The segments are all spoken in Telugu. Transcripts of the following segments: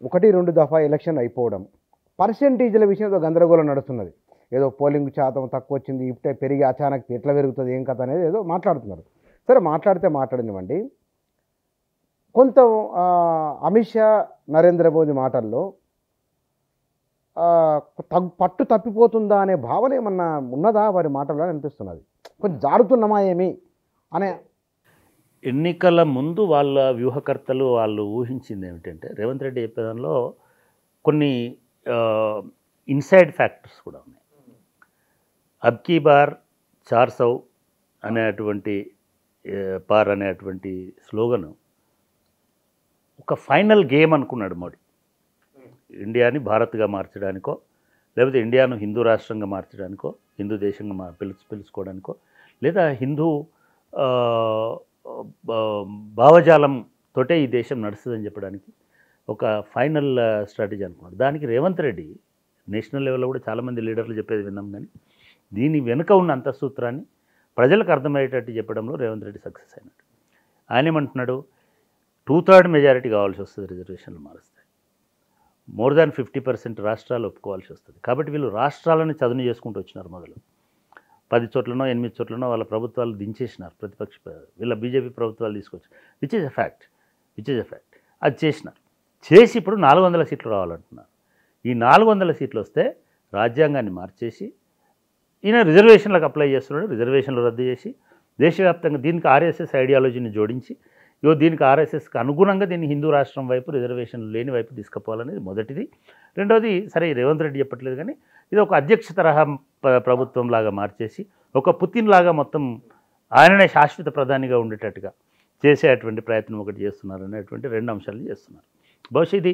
1-2 దఫా ఎలక్షన్ అయిపోవడం, పర్సెంటేజ్ల విషయంలో గందరగోళం నడుస్తున్నది. ఏదో పోలింగ్ శాతం తక్కువ వచ్చింది, ఇప్పుడే పెరిగి అచానక్ ఎట్లా పెరుగుతుంది ఏం కథ అనేది ఏదో మాట్లాడుతున్నారు. సరే మాట్లాడితే మాట్లాడినివ్వండి. కొంత అమిత్ షా, నరేంద్ర మోదీ మాటల్లో పట్టు తప్పిపోతుందా అనే భావన ఏమన్నా ఉన్నదా వారి మాటల్లో అనిపిస్తున్నది. కొంచెం జారుతున్నామా ఏమి అనే. ఎన్నికల ముందు వాళ్ళ వ్యూహకర్తలు వాళ్ళు ఊహించింది ఏమిటంటే రేవంత్ రెడ్డి చెప్పేదానిలో కొన్ని ఇన్సైడ్ ఫ్యాక్టర్స్ కూడా ఉన్నాయి. అబ్కీ బార్ 400 అనేటువంటి స్లోగను ఒక ఫైనల్ గేమ్ అనుకున్నాడు మోడీ. ఇండియాని భారత్గా మార్చడానికో, లేకపోతే ఇండియాను హిందూ రాష్ట్రంగా మార్చడానికో, హిందూ దేశంగా పిలుచుకోవడానికో, లేదా హిందూ భావజాలంతోటే ఈ దేశం నడుస్తుందని చెప్పడానికి ఒక ఫైనల్ స్ట్రాటజీ అనుకున్నాడు. దానికి రేవంత్ రెడ్డి నేషనల్ లెవెల్లో కూడా చాలామంది లీడర్లు చెప్పేది విన్నాం, కానీ దీని వెనుక ఉన్న అంతఃసూత్రాన్ని ప్రజలకు అర్థమయ్యేటట్టు చెప్పడంలో రేవంత్ రెడ్డి సక్సెస్ అయినాడు. ఆయన ఏమంటున్నాడు, 2/3 మెజారిటీ కావాల్సి వస్తుంది, రిజర్వేషన్లు మారుస్తాయి, మోర్ దాన్ 50% రాష్ట్రాలు ఒప్పుకోవాల్సి వస్తుంది. కాబట్టి వీళ్ళు రాష్ట్రాలను చదును చేసుకుంటూ వచ్చినారు. మొదలు 10 చోట్లనో 8 చోట్లనో వాళ్ళ ప్రభుత్వాలు దించేసినారు, వీళ్ళ బీజేపీ ప్రభుత్వాలు తీసుకొచ్చి, విచ్ ఈజ్ ఎ ఫ్యాక్ట్. అది చేసి ఇప్పుడు 400 సీట్లు రావాలంటున్నారు. ఈ 400 సీట్లు వస్తే రాజ్యాంగాన్ని మార్చేసి ఈయన రిజర్వేషన్లకు అప్లై చేస్తున్నాడు. రిజర్వేషన్లు రద్దు చేసి దేశవ్యాప్తంగా దీనికి ఆర్ఎస్ఎస్ ఐడియాలజీని జోడించి దీనికి ఆర్ఎస్ఎస్కి అనుగుణంగా దీన్ని హిందూ రాష్ట్రం వైపు, రిజర్వేషన్లు లేని వైపు తీసుకుపోవాలనేది మొదటిది. రెండవది, సరే రేవంత్ రెడ్డి చెప్పట్లేదు కానీ ఇది ఒక అధ్యక్ష తరహా ప్రభుత్వం లాగా మార్చేసి ఒక పుతిన్ లాగా మొత్తం ఆయననే శాశ్వత ప్రధానిగా ఉండేటట్టుగా చేసేటువంటి ప్రయత్నం ఒకటి చేస్తున్నారు అనేటువంటి 2 అంశాలు చేస్తున్నారు. బహుశా ఇది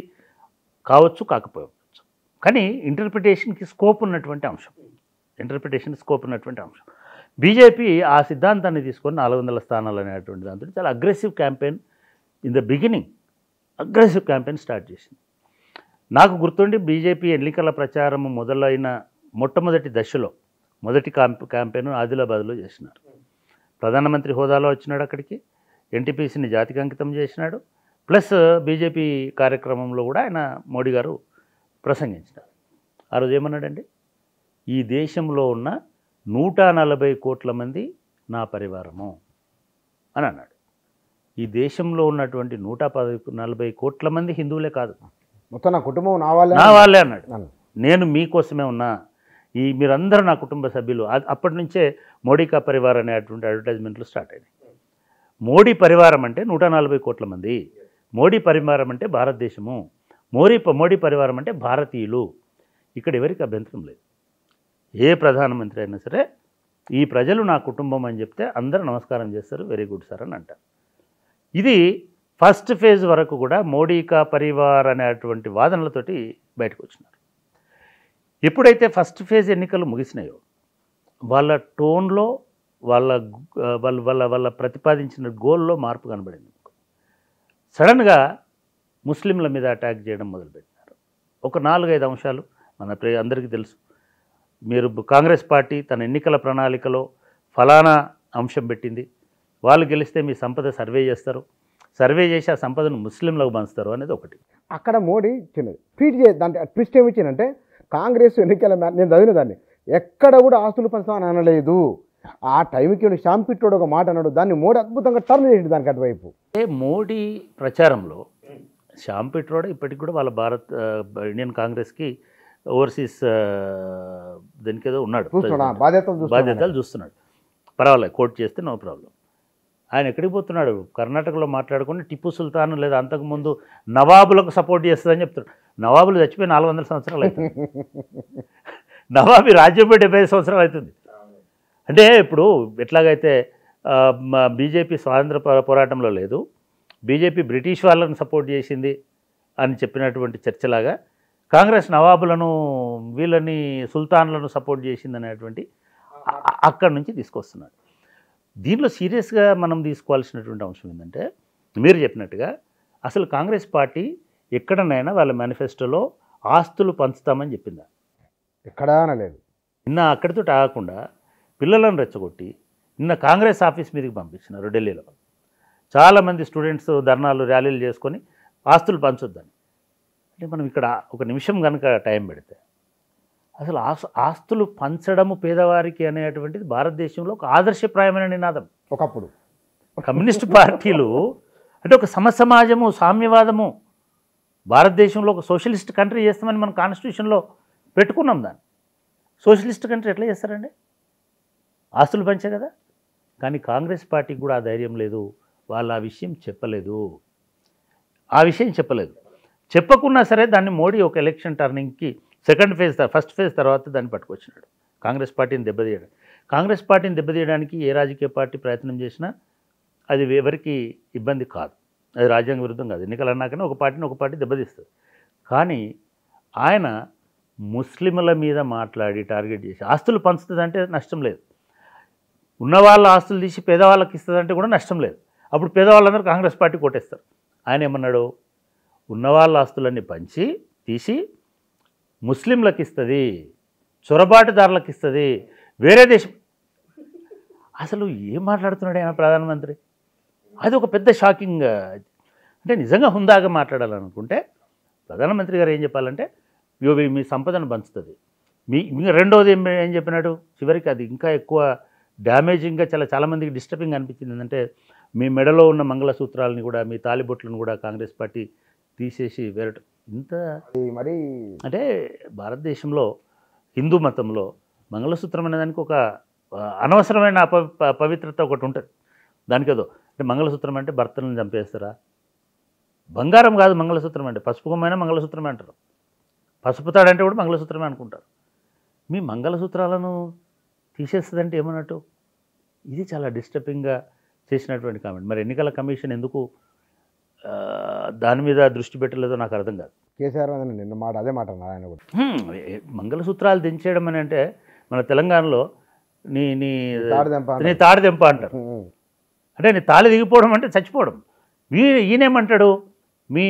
కావచ్చు, కాకపోవచ్చు, కానీ ఇంటర్ప్రిటేషన్కి స్కోప్ ఉన్నటువంటి అంశం. బీజేపీ ఆ సిద్ధాంతాన్ని తీసుకొని 400 స్థానాలు అనేటువంటి దాంతో చాలా aggressive campaign in the beginning start చేసింది. నాకు గుర్తుండి బీజేపీ ఎన్నికల ప్రచారం మొదలైన మొట్టమొదటి దశలో మొదటి క్యాంపెయిన్ ఆదిలాబాద్లో చేసినారు. ప్రధానమంత్రి హోదాలో వచ్చినాడు అక్కడికి, ఎన్టీపీసీని జాతికి అంకితం చేసినాడు. ప్లస్ బీజేపీ కార్యక్రమంలో కూడా ఆయన మోడీ గారు ప్రసంగించినారు. ఆ రోజు ఏమన్నాడండి, ఈ దేశంలో ఉన్న 140 కోట్ల మంది నా పరివారము అని అన్నాడు. ఈ దేశంలో ఉన్నటువంటి 140 కోట్ల మంది హిందువులే కాదు, మొత్తం నా కుటుంబం నా వాళ్ళే అన్నాడు. నేను మీకోసమే ఉన్నా, మీరందరూ నా కుటుంబ సభ్యులు. అప్పటి నుంచే మోడీ కా పరివార్ అనేటువంటి అడ్వర్టైజ్మెంట్లు స్టార్ట్ అయినాయి. మోడీ పరివారం అంటే 140 కోట్ల మంది, మోడీ పరివారం అంటే భారతదేశము, మోడీ పరివారం అంటే భారతీయులు. ఇక్కడ ఎవరికి అభ్యంతరం లేదు. ఏ ప్రధానమంత్రి అయినా సరే ఈ ప్రజలు నా కుటుంబం అని చెప్తే అందరూ నమస్కారం చేస్తారు, వెరీ గుడ్ సార్ అని అంటారు. ఇది ఫస్ట్ ఫేజ్ వరకు కూడా మోడీ కా పరివార్ అనేటువంటి వాదనలతోటి బయటకు వచ్చినారు. ఎప్పుడైతే ఫస్ట్ ఫేజ్ ఎన్నికలు ముగిసినాయో వాళ్ళ టోన్లో వాళ్ళ ప్రతిపాదించిన గోల్లో మార్పు కనబడింది. సడన్గా ముస్లింల మీద అటాక్ చేయడం మొదలుపెట్టినారు. ఒక 4-5 అంశాలు మన అందరికీ తెలుసు. మీరు కాంగ్రెస్ పార్టీ తన ఎన్నికల ప్రణాళికలో ఫలానా అంశం పెట్టింది, వాళ్ళు గెలిస్తే మీ సంపద సర్వే చేస్తారు, సర్వే చేసి ఆ సంపదను ముస్లింలకు పంచుతారు అనేది ఒకటి. అక్కడ మోడీ చిన్నది దాంట్లో ట్విస్ట్ ఏమి ఇచ్చిందంటే, కాంగ్రెస్ ఎన్నికల నేను చదివిన దాన్ని ఎక్కడ కూడా ఆస్తులు పంచుతామని అనలేదు. ఆ టైంకి షాంపిట్టోడు ఒక మాట అన్నాడు, దాన్ని మోడీ అద్భుతంగా టర్న్ చేసింది దానికి అటువైపు. మోడీ ప్రచారంలో షాంపిట్రోడ్ ఇప్పటికి కూడా వాళ్ళ ఇండియన్ కాంగ్రెస్కి ఓవర్సీస్ దానికి ఏదో ఉన్నాడు, బాధ్యతలు చూస్తున్నాడు. పర్వాలేదు, కోర్టు చేస్తే నో ప్రాబ్లం. ఆయన ఎక్కడికి పోతున్నాడు, కర్ణాటకలో మాట్లాడుకుని టిప్పు సుల్తాన్ లేదా అంతకుముందు నవాబులకు సపోర్ట్ చేస్తుందని చెప్తున్నాడు. నవాబులు చచ్చిపోయి 400 సంవత్సరాలు అవుతుంది, నవాబీ రాజ్యం 75 సంవత్సరాలు అవుతుంది. అంటే ఇప్పుడు ఎట్లాగైతే బీజేపీ స్వాతంత్ర పోరాటంలో లేదు, బీజేపీ బ్రిటిష్ వాళ్ళని సపోర్ట్ చేసింది అని చెప్పినటువంటి చర్చలాగా కాంగ్రెస్ నవాబులను వీళ్ళని సుల్తాన్లను సపోర్ట్ చేసింది అనేటువంటి అక్కడి నుంచి తీసుకొస్తున్నాడు. దీనిలో సీరియస్గా మనం తీసుకోవాల్సినటువంటి అంశం ఏంటంటే, మీరు చెప్పినట్టుగా అసలు కాంగ్రెస్ పార్టీ ఎక్కడనైనా వాళ్ళ మేనిఫెస్టోలో ఆస్తులు పంచుతామని చెప్పిందా? ఎక్కడా అనలేదు. నిన్న అక్కడితో ఆగకుండా పిల్లలను రెచ్చగొట్టి నిన్న కాంగ్రెస్ ఆఫీస్ మీదకి పంపించినారు. ఢిల్లీలో చాలామంది స్టూడెంట్స్ ధర్నాలు ర్యాలీలు చేసుకొని ఆస్తులు పంచొద్దని. అంటే మనం ఇక్కడ ఒక నిమిషం కనుక టైం పెడితే అసలు ఆస్తులు పంచడము పేదవారికి అనేటువంటిది భారతదేశంలో ఒక ఆదర్శప్రాయమైన నినాదం. ఒకప్పుడు కమ్యూనిస్ట్ పార్టీలు అంటే ఒక సమసమాజము, సామ్యవాదము, భారతదేశంలో ఒక సోషలిస్ట్ కంట్రీ చేస్తామని మనం కాన్స్టిట్యూషన్లో పెట్టుకున్నాం. దాన్ని సోషలిస్ట్ కంట్రీ ఎట్లా చేస్తారండి? ఆస్తులు పంచే కదా. కానీ కాంగ్రెస్ పార్టీకి కూడా ఆ ధైర్యం లేదు. వాళ్ళు ఆ విషయం చెప్పలేదు. చెప్పకున్నా సరే దాన్ని మోడీ ఒక ఎలక్షన్ టర్నింగ్కి సెకండ్ ఫేజ్, ఫస్ట్ ఫేజ్ తర్వాత దాన్ని పట్టుకొచ్చినాడు. కాంగ్రెస్ పార్టీని దెబ్బతీయడానికి ఏ రాజకీయ పార్టీ ప్రయత్నం చేసినా అది ఎవరికి ఇబ్బంది కాదు, అది రాజ్యాంగ విరుద్ధం కాదు. ఎన్నికలు అన్నాకనే ఒక పార్టీ దెబ్బతీస్తుంది. కానీ ఆయన ముస్లింల మీద మాట్లాడి టార్గెట్ చేసి ఆస్తులు పంచుతుందంటే నష్టం లేదు, ఉన్నవాళ్ళ ఆస్తులు తీసి పేదవాళ్ళకి ఇస్తుందంటే కూడా నష్టం లేదు. అప్పుడు పేదవాళ్ళందరూ కాంగ్రెస్ పార్టీ కొట్టేస్తారు. ఆయన ఏమన్నాడు? ఉన్నవాళ్ళ ఆస్తులన్నీ తీసి ముస్లింలకు ఇస్తుంది, చొరబాటుదారులకు ఇస్తుంది, వేరే దేశం. అసలు ఏం మాట్లాడుతున్నాడు ఆయన ప్రధానమంత్రి? అది ఒక పెద్ద షాకింగ్. అంటే నిజంగా హుందాగా మాట్లాడాలనుకుంటే ప్రధానమంత్రి గారు ఏం చెప్పాలంటే, మీ సంపదను పంచుతుంది. రెండోది ఏం చెప్పినాడు చివరికి? అది ఇంకా ఎక్కువ డ్యామేజింగ్గా చాలామందికి డిస్టర్బింగ్ అనిపించింది. ఏంటంటే మీ మెడలో ఉన్న మంగళసూత్రాలని కూడా, మీ తాలిబొట్లను కూడా కాంగ్రెస్ పార్టీ తీసేసి వేరట. ఇంత మరి అంటే భారతదేశంలో హిందూ మతంలో మంగళసూత్రం అనే దానికి ఒక అనవసరమైన పవిత్రత ఒకటి ఉంటుంది. దానికి ఏదో అంటే మంగళసూత్రం అంటే భర్తలను చంపేస్తారా? బంగారం కాదు మంగళసూత్రం అంటే, పసుపుకమైన మంగళసూత్రమే అంటారు. పసుపు తాడంటే కూడా మంగళసూత్రమే అనుకుంటారు. మీ మంగళసూత్రాలను తీసేస్తుందంటే ఏమన్నట్టు? ఇది చాలా డిస్టర్బింగ్గా చేసినటువంటి కామెంట్. మరి ఎన్నికల కమిషన్ ఎందుకు దాని మీద దృష్టి పెట్టలేదో నాకు అర్థం కాదు. కేసీఆర్ నిన్న అదే మాట ఆయన కూడా. మంగళసూత్రాలు దించేయడం అని అంటే మన తెలంగాణలో నీ తాడి దెంప అంటారు. అంటే నీ తాళి దిగిపోవడం అంటే చచ్చిపోవడం. ఈయనేమంటాడు? మీ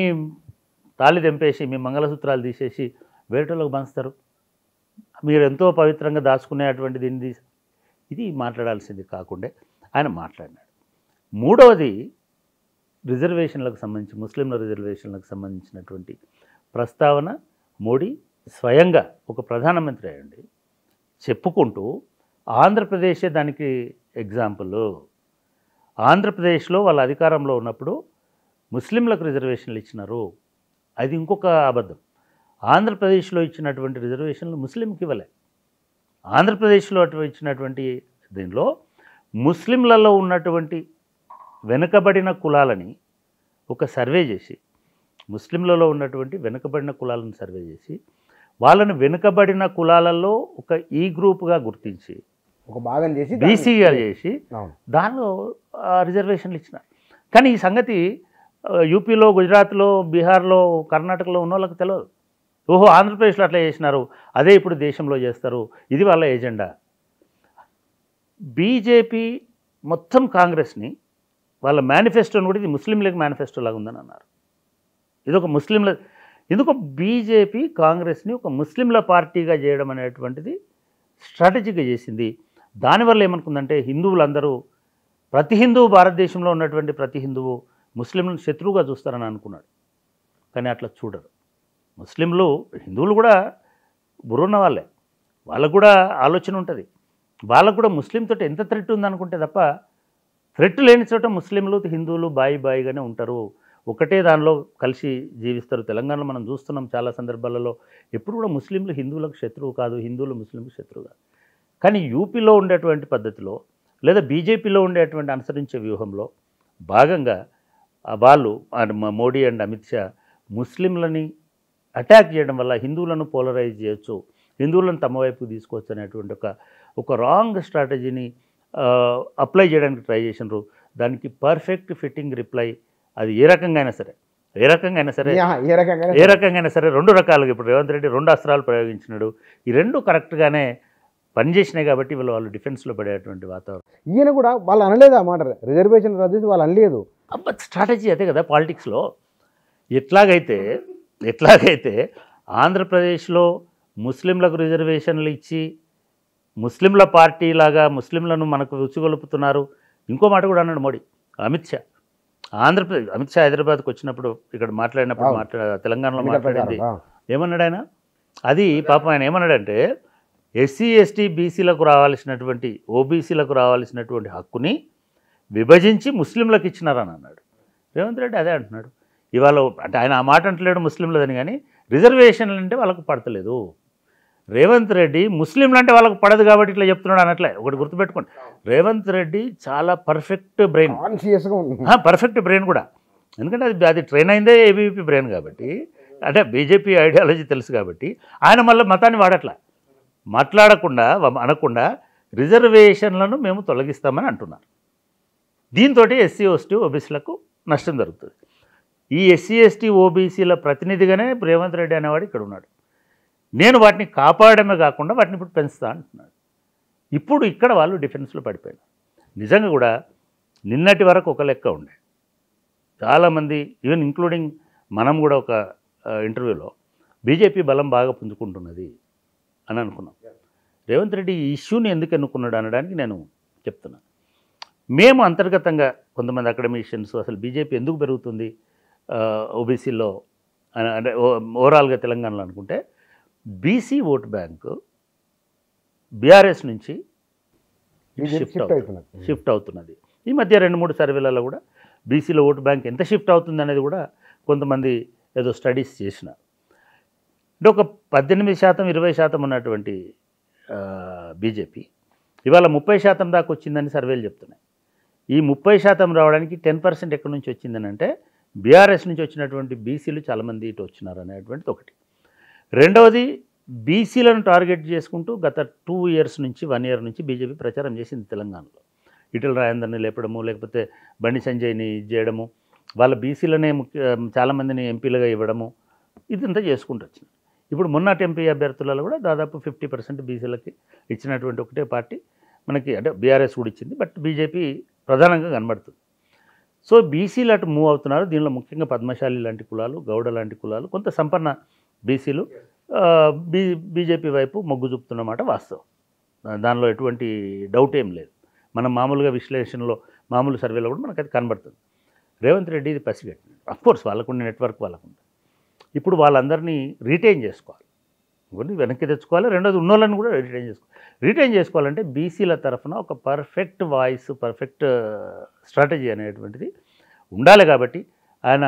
తాళి తెంపేసి మీ మంగళసూత్రాలు తీసేసి వేరేటోళ్ళకి పంచుతారు, మీరు ఎంతో పవిత్రంగా దాచుకునేటువంటి దీన్ని ఇది మాట్లాడాల్సింది కాకుండా ఆయన మాట్లాడినాడు. మూడవది రిజర్వేషన్లకు సంబంధించి, ముస్లింల రిజర్వేషన్లకు సంబంధించినటువంటి ప్రస్తావన మోడీ స్వయంగా ఒక ప్రధానమంత్రి అయ్యండి చెప్పుకుంటూ, ఆంధ్రప్రదేశే దానికి ఎగ్జాంపుల్. ఆంధ్రప్రదేశ్లో వాళ్ళ అధికారంలో ఉన్నప్పుడు ముస్లింలకు రిజర్వేషన్లు ఇచ్చినారు. అది ఇంకొక అబద్ధం. ఆంధ్రప్రదేశ్లో ఇచ్చినటువంటి రిజర్వేషన్లు ముస్లింకి ఇవ్వలే. ఆంధ్రప్రదేశ్లో ఇచ్చినటువంటి దీనిలో ముస్లింలలో ఉన్నటువంటి వెనుకబడిన కులాలని ఒక సర్వే చేసి, ముస్లింలలో ఉన్నటువంటి వెనుకబడిన కులాలను సర్వే చేసి, వాళ్ళని వెనుకబడిన కులాలలో ఒక ఈ గ్రూప్గా గుర్తించి ఒక భాగం చేసి బీసీగా చేసి దానిలో రిజర్వేషన్లు ఇచ్చినారు. కానీ ఈ సంగతి యూపీలో, గుజరాత్లో, బీహార్లో, కర్ణాటకలో ఉన్న వాళ్ళకి తెలియదు. ఓహో, ఆంధ్రప్రదేశ్లో అట్లా చేసినారు, అదే ఇప్పుడు దేశంలో చేస్తారు, ఇది వాళ్ళ ఎజెండా. బీజేపీ మొత్తం కాంగ్రెస్ని వాళ్ళ మేనిఫెస్టోని కూడా ఇది ముస్లిం లీగ్ మేనిఫెస్టో లాగా ఉందని అన్నారు. ఇది ఒక ముస్లింల, ఎందుకు బీజేపీ కాంగ్రెస్ని ఒక ముస్లింల పార్టీగా చేయడం అనేటువంటిది స్ట్రాటజీగా చేసింది. దానివల్ల ఏమనుకుందంటే హిందువులందరూ, ప్రతి హిందువు, భారతదేశంలో ఉన్నటువంటి ప్రతి హిందువు ముస్లింలను శత్రువుగా చూస్తారని అనుకున్నాడు. కానీ అట్లా చూడరు. హిందువులు కూడా బుర్రున్న వాళ్ళే, వాళ్ళకు కూడా ఆలోచన ఉంటుంది. వాళ్ళకు కూడా ముస్లింతో ఎంత థ్రెట్ ఉందనుకుంటే తప్ప, థ్రెట్ లేని చోట ముస్లింలు హిందువులు బాయిగానే ఉంటారు, ఒకటే దానిలో కలిసి జీవిస్తారు. తెలంగాణలో మనం చూస్తున్నాం చాలా సందర్భాలలో ఎప్పుడు కూడా ముస్లింలు హిందువులకు శత్రువు కాదు, హిందువులు ముస్లింలకు శత్రువు కాదు. కానీ యూపీలో ఉండేటువంటి పద్ధతిలో లేదా బీజేపీలో ఉండేటువంటి అనుసరించే వ్యూహంలో భాగంగా వాళ్ళు మోడీ అండ్ అమిత్ షా ముస్లింలని అటాక్ చేయడం వల్ల హిందువులను పోలరైజ్ చేయొచ్చు, హిందువులను తమ వైపుకు తీసుకోవచ్చు అనేటువంటి ఒక రాంగ్ స్ట్రాటజీని అప్లై చేయడానికి ట్రై చేసినారు. దానికి పర్ఫెక్ట్ ఫిట్టింగ్ రిప్లై అది ఏ రకంగా అయినా సరే రెండు రకాలుగా ఇప్పుడు రేవంత్ రెడ్డి రెండు అస్త్రాలు ప్రయోగించినాడు. ఈ రెండు కరెక్ట్గానే పనిచేసినాయి కాబట్టి వాళ్ళు డిఫెన్స్లో పడేటువంటి వాతావరణం. ఈయన కూడా వాళ్ళు అనలేదు ఆ మాట, రిజర్వేషన్ రద్దు వాళ్ళు అనలేదు. స్ట్రాటజీ అదే కదా పాలిటిక్స్లో. ఎట్లాగైతే ఆంధ్రప్రదేశ్లో ముస్లింలకు రిజర్వేషన్లు ఇచ్చి ముస్లింల పార్టీలాగా ముస్లింలను మనకు రుచిగొలుపుతున్నారు. ఇంకో మాట కూడా అన్నాడు మోడీ, అమిత్ షా ఆంధ్రప్రదేశ్ అమిత్ షా హైదరాబాద్కి వచ్చినప్పుడు ఇక్కడ మాట్లాడినప్పుడు తెలంగాణలో మాట్లాడింది ఏమన్నాడు ఆయన? అది పాపం ఆయన ఏమన్నాడంటే ఎస్సీ ఎస్టీ బీసీలకు రావాల్సినటువంటి ఓబీసీలకు రావాల్సినటువంటి హక్కుని విభజించి ముస్లింలకు ఇచ్చినారని అన్నాడు. రేవంత్ రెడ్డి అదే అంటున్నాడు ఇవాళ. అంటే ఆయన ఆ మాట అంటలేడు ముస్లింలదని, కానీ రిజర్వేషన్లు అంటే వాళ్ళకు పడతలేదు. రేవంత్ రెడ్డి ముస్లింలు అంటే వాళ్ళకు పడదు కాబట్టి ఇట్లా చెప్తున్నాడు అనట్లే. ఒకటి గుర్తుపెట్టుకోండి, రేవంత్ రెడ్డి చాలా పర్ఫెక్ట్ బ్రెయిన్, పర్ఫెక్ట్ బ్రెయిన్ కూడా. ఎందుకంటే అది ట్రైన్ అయిందే ఏబీవీపీ బ్రెయిన్ కాబట్టి, అంటే బీజేపీ ఐడియాలజీ తెలుసు కాబట్టి ఆయన మళ్ళీ మతాన్ని వాడట్లా. మాట్లాడకుండా అనకుండా రిజర్వేషన్లను మేము తొలగిస్తామని అంటున్నారు. దీంతో ఎస్సీ ఎస్టీ ఓబీసీలకు నష్టం జరుగుతుంది. ఈ ఎస్సీ ఎస్టీ ఓబీసీల ప్రతినిధిగానే రేవంత్ రెడ్డి అనేవాడు ఇక్కడ ఉన్నాడు. నేను వాటిని కాపాడమే కాకుండా వాటిని ఇప్పుడు పెంచుతా అంటున్నాడు. ఇప్పుడు ఇక్కడ వాళ్ళు డిఫెన్స్లో పడిపోయారు. నిజంగా కూడా నిన్నటి వరకు ఒక లెక్క ఉండే, చాలామంది ఈవెన్ ఇంక్లూడింగ్ మనం కూడా ఒక ఇంటర్వ్యూలో బీజేపీ బలం బాగా పుంజుకుంటున్నది అని అనుకున్నాం. రేవంత్ రెడ్డి ఈ ఇష్యూని ఎందుకు ఎన్నుకున్నాడు అనడానికి నేను చెప్తున్నాను. మేము అంతర్గతంగా కొంతమంది అకాడమిషియన్స్ అసలు బీజేపీ ఎందుకు పెరుగుతుంది ఓబీసీలో అంటే ఓవరాల్గా తెలంగాణలో అనుకుంటే, బీసీ ఓట్ బ్యాంకు బీఆర్ఎస్ నుంచి షిఫ్ట్ అవుతున్నది. ఈ మధ్య 2-3 సర్వేలలో కూడా బీసీలో ఓటు బ్యాంక్ ఎంత షిఫ్ట్ అవుతుంది అనేది కూడా కొంతమంది ఏదో స్టడీస్ చేసినారు. అంటే ఒక 18% 20% ఉన్నటువంటి బీజేపీ ఇవాళ 30% దాకా వచ్చిందని సర్వేలు చెప్తున్నాయి. ఈ 30% రావడానికి 10% ఎక్కడి నుంచి వచ్చిందని అంటే బీఆర్ఎస్ నుంచి వచ్చినటువంటి బీసీలు చాలామంది ఇటు వచ్చినారు అనేటువంటిది ఒకటి. రెండవది, బీసీలను టార్గెట్ చేసుకుంటూ గత 2 years నుంచి 1 year నుంచి బీజేపీ ప్రచారం చేసింది తెలంగాణలో. ఈటెల రాజేందర్ని లేపడము, లేకపోతే బండి సంజయ్ని చేయడము, వాళ్ళ బీసీలనే చాలామందిని ఎంపీలుగా ఇవ్వడము, ఇదంతా చేసుకుంటూ వచ్చింది. ఇప్పుడు మొన్నటి ఎంపీ అభ్యర్థులలో కూడా దాదాపు 50% బీసీలకి ఇచ్చినటువంటి ఒకటే పార్టీ మనకి, అంటే బీఆర్ఎస్ కూడా ఇచ్చింది, బట్ బీజేపీ ప్రధానంగా కనబడుతుంది. సో బీసీలు అటు మూవ్ అవుతున్నారు. దీనిలో ముఖ్యంగా పద్మశాలి లాంటి కులాలు, గౌడ లాంటి కులాలు, కొంత సంపన్న బీసీలు బీజేపీ వైపు మొగ్గు చూపుతున్నమాట వాస్తవం. దానిలో ఎటువంటి డౌట్ ఏం లేదు. మనం మామూలుగా విశ్లేషణలో, మామూలు సర్వేలో కూడా మనకు అది కనబడుతుంది. రేవంత్ రెడ్డి ఇది పసిగట్టింది. Of course వాళ్ళకుండే network వాళ్ళకుంది. ఇప్పుడు వాళ్ళందరినీ రీటైన్ చేసుకోవాలి, కొన్ని వెనక్కి తెచ్చుకోవాలి. రెండోది ఉన్నోళ్ళని కూడా రీటైన్ చేసుకోవాలంటే బీసీల తరఫున ఒక పర్ఫెక్ట్ వాయిస్, పర్ఫెక్ట్ స్ట్రాటజీ అనేటువంటిది ఉండాలి. కాబట్టి ఆయన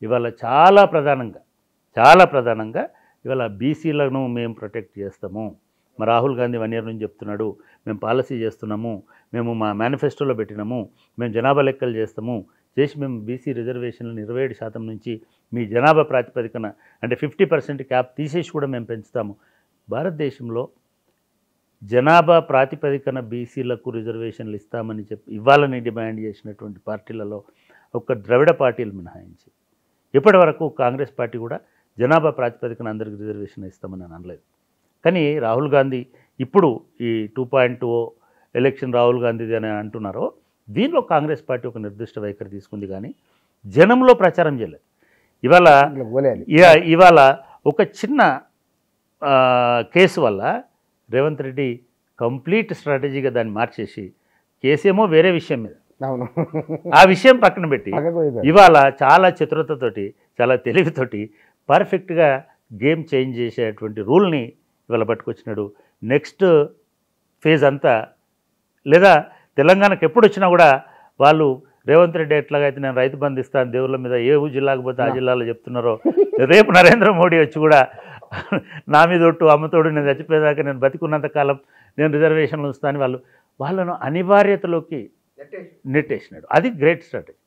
ఇవాళ చాలా ప్రధానంగా ఇవాళ బీసీలను మేము ప్రొటెక్ట్ చేస్తాము. మా రాహుల్ గాంధీ 1 year నుంచి చెప్తున్నాడు, మేము పాలసీ చేస్తున్నాము, మేము మా మేనిఫెస్టోలో పెట్టినాము, మేము జనాభా లెక్కలు చేస్తాము, చేసి మేము బీసీ రిజర్వేషన్లను 27% నుంచి మీ జనాభా ప్రాతిపదికన అంటే 50% క్యాప్ తీసేసి కూడా మేము పెంచుతాము. భారతదేశంలో జనాభా ప్రాతిపదికన బీసీలకు రిజర్వేషన్లు ఇస్తామని ఇవ్వాలని డిమాండ్ చేసినటువంటి పార్టీలలో ఒక ద్రవిడ పార్టీలు మినహాయించి ఇప్పటి వరకు కాంగ్రెస్ పార్టీ కూడా జనాభా ప్రాతిపదికన అందరికి రిజర్వేషన్ ఇస్తామని అనలేదు. కానీ రాహుల్ గాంధీ ఇప్పుడు ఈ 2.0 ఎలక్షన్ రాహుల్ గాంధీది అని అంటున్నారో, దీనిలో కాంగ్రెస్ పార్టీ ఒక నిర్దిష్ట వైఖరి తీసుకుంది, కానీ జనంలో ప్రచారం చేయలేదు. ఇవాళ ఒక చిన్న కేసు వల్ల రేవంత్ రెడ్డి కంప్లీట్ స్ట్రాటజీగా దాన్ని మార్చేసి, కేసేమో వేరే విషయం మీద, ఆ విషయం పక్కన పెట్టి ఇవాళ చాలా చతురతతోటి, చాలా తెలివితోటి పర్ఫెక్ట్గా గేమ్ చేంజ్ చేసేటువంటి రూల్ని ఇవాళ పట్టుకొచ్చినాడు. నెక్స్ట్ ఫేజ్ అంతా, లేదా తెలంగాణకు ఎప్పుడు వచ్చినా కూడా వాళ్ళు రేవంత్ రెడ్డి ఎట్లాగైతే నేను రైతు బంధు ఇస్తాను దేవుళ్ళ మీద ఏ జిల్లాకు పోతే ఆ జిల్లాలో చెప్తున్నారో, రేపు నరేంద్ర మోడీ వచ్చి కూడా నా మీద ఒట్టు అమ్మతోడు, నేను చచ్చిపోయేదాకా, నేను బతికున్నంత కాలం నేను రిజర్వేషన్లు ఇస్తాను వాళ్ళను అనివార్యతలోకి నెట్టేసినాడు. అది గ్రేట్ స్ట్రాటజీ.